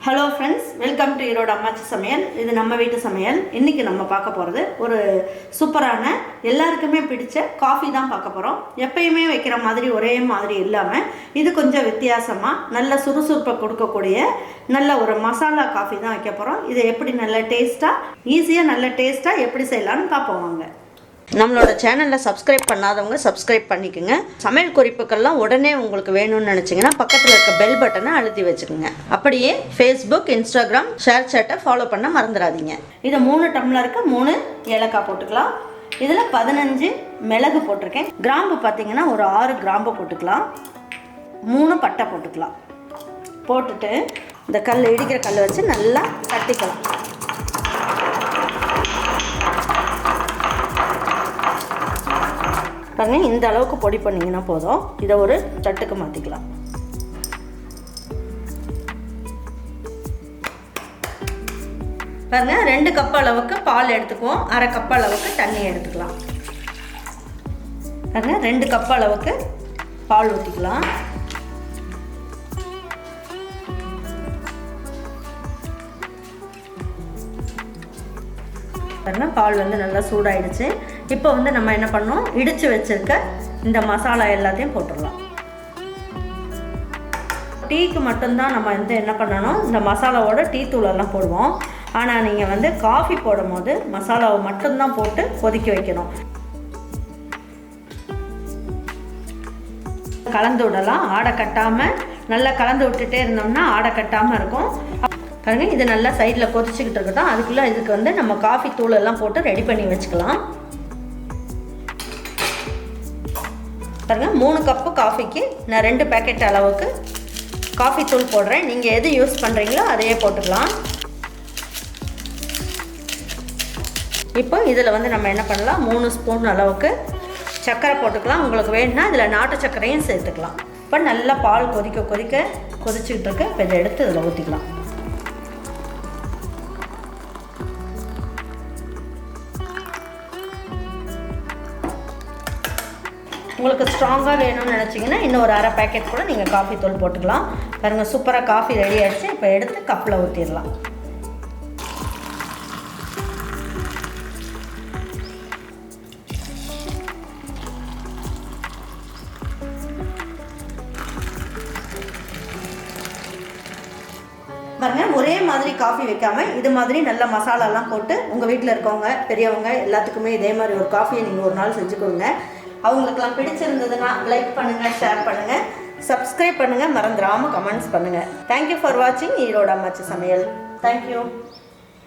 Hello friends, welcome to Erode அம்மாச்சி சமையல். இது நம்ம வீட்டு சமையல். இன்றைக்கி நம்ம பார்க்க போகிறது ஒரு சூப்பரான எல்லாருக்குமே பிடிச்ச காஃபி தான் பார்க்க போகிறோம். எப்பயுமே வைக்கிற மாதிரி ஒரே மாதிரி இல்லாமல் இது கொஞ்சம் வித்தியாசமாக நல்ல சுறுசுறுப்பை கொடுக்கக்கூடிய நல்ல ஒரு மசாலா காஃபி தான் வைக்க போகிறோம். இது எப்படி நல்ல டேஸ்ட்டாக ஈஸியாக நல்ல டேஸ்ட்டாக எப்படி செய்யலான்னு பார்ப்போம் வாங்க. நம்மளோட சேனலில் சப்ஸ்கிரைப் பண்ணாதவங்க சப்ஸ்கிரைப் பண்ணிக்கோங்க. சமையல் குறிப்புக்கள்லாம் உடனே உங்களுக்கு வேணும்னு நினச்சிங்கன்னா பக்கத்தில் இருக்க பெல் பட்டனை அழுத்தி வச்சுக்கோங்க. அப்படியே ஃபேஸ்புக், இன்ஸ்டாகிராம், ஷேர் சேட்டை ஃபாலோ பண்ண மறந்துடாதீங்க. இதை 3 டம்ளருக்கு 3 ஏலக்காய் போட்டுக்கலாம். இதில் 15 மிளகு போட்டிருக்கேன். கிராம்பு பார்த்திங்கன்னா ஒரு 6 கிராம்பு போட்டுக்கலாம். 3 பட்டை போட்டுக்கலாம். போட்டுட்டு இந்த இடிக்கிற கல் வச்சு நல்லா தட்டிக்கலாம். பாருங்க, இந்த அளவுக்கு பொடி பண்ணிங்கன்னா போதும். இதை ஒரு தட்டுக்கு மாற்றிக்கலாம். பாருங்க, 2 கப் அளவுக்கு பால் எடுத்துக்குவோம். 1/2 கப் அளவுக்கு தண்ணி எடுத்துக்கலாம். பாருங்க, 2 கப் அளவுக்கு பால் ஊற்றிக்கலாம். பாருங்க, பால் நல்லா சூடாயிடுச்சு. இப்போ நம்ம என்ன பண்ணோம், இடித்து வச்சிருக்க இந்த மசாலா எல்லாத்தையும் போட்டுடலாம். டீக்கு மட்டும்தான் நம்ம என்ன பண்ணணும், இந்த மசாலாவோட டீ தூளெல்லாம் போடுவோம். ஆனால் நீங்கள் காஃபி போடும் போது மசாலாவை மட்டும்தான் போட்டு கொதிக்க வைக்கணும். கலந்து விடலாம். ஆடை கட்டாமல் நல்லா கலந்து விட்டுட்டே இருந்தோம்னா ஆடை கட்டாமல் இருக்கும். பாருங்க, இது நல்லா சைடில் கொதிச்சுக்கிட்டு இருக்கட்டும். அதுக்குள்ளே இதுக்கு நம்ம காஃபி தூள் எல்லாம் போட்டு ரெடி பண்ணி வச்சுக்கலாம். பாருங்க, 3 கப்பு காஃபிக்கு நான் 2 பேக்கெட் அளவுக்கு காஃபி தூள் போடுறேன். நீங்கள் எது யூஸ் பண்ணுறீங்களோ அதையே போட்டுக்கலாம். இப்போ இதில் நம்ம என்ன பண்ணலாம், 3 ஸ்பூன் அளவுக்கு சர்க்கரை போட்டுக்கலாம். உங்களுக்கு வேணும்னா இதில் நாட்டு சர்க்கரையும் சேர்த்துக்கலாம். இப்போ நல்லா பால் கொதிச்சுக்கிட்டு இருக்கு. இப்போ இதை எடுத்து இதில் ஊற்றிக்கலாம். உங்களுக்கு ஸ்ட்ராங்காக வேணும்னு நினச்சிங்கன்னா இன்னும் ஒரு 1/2 பேக்கெட் கூட நீங்கள் காஃபி தூள் போட்டுக்கலாம். பாருங்கள், சூப்பராக காஃபி ரெடி ஆகிடுச்சு. இப்போ எடுத்து கப்பில் ஊற்றிடலாம். பாருங்கள், ஒரே மாதிரி காஃபி வைக்காமல் இது மாதிரி நல்ல மசாலாலாம் போட்டு உங்கள் வீட்டில் இருக்கவங்க பெரியவங்க எல்லாத்துக்குமே இதே மாதிரி ஒரு காஃபியை நீங்கள் ஒரு நாள் செஞ்சு கொடுங்க. அவங்களுக்கெல்லாம் பிடிச்சிருந்ததுன்னா லைக் பண்ணுங்கள், ஷேர் பண்ணுங்கள், சப்ஸ்கிரைப் பண்ணுங்கள், மறந்துடாமல் கமெண்ட்ஸ் பண்ணுங்கள். தேங்க்யூ ஃபார் வாட்சிங் ஈரோடு அம்மாச்சி சமையல். தேங்க்யூ.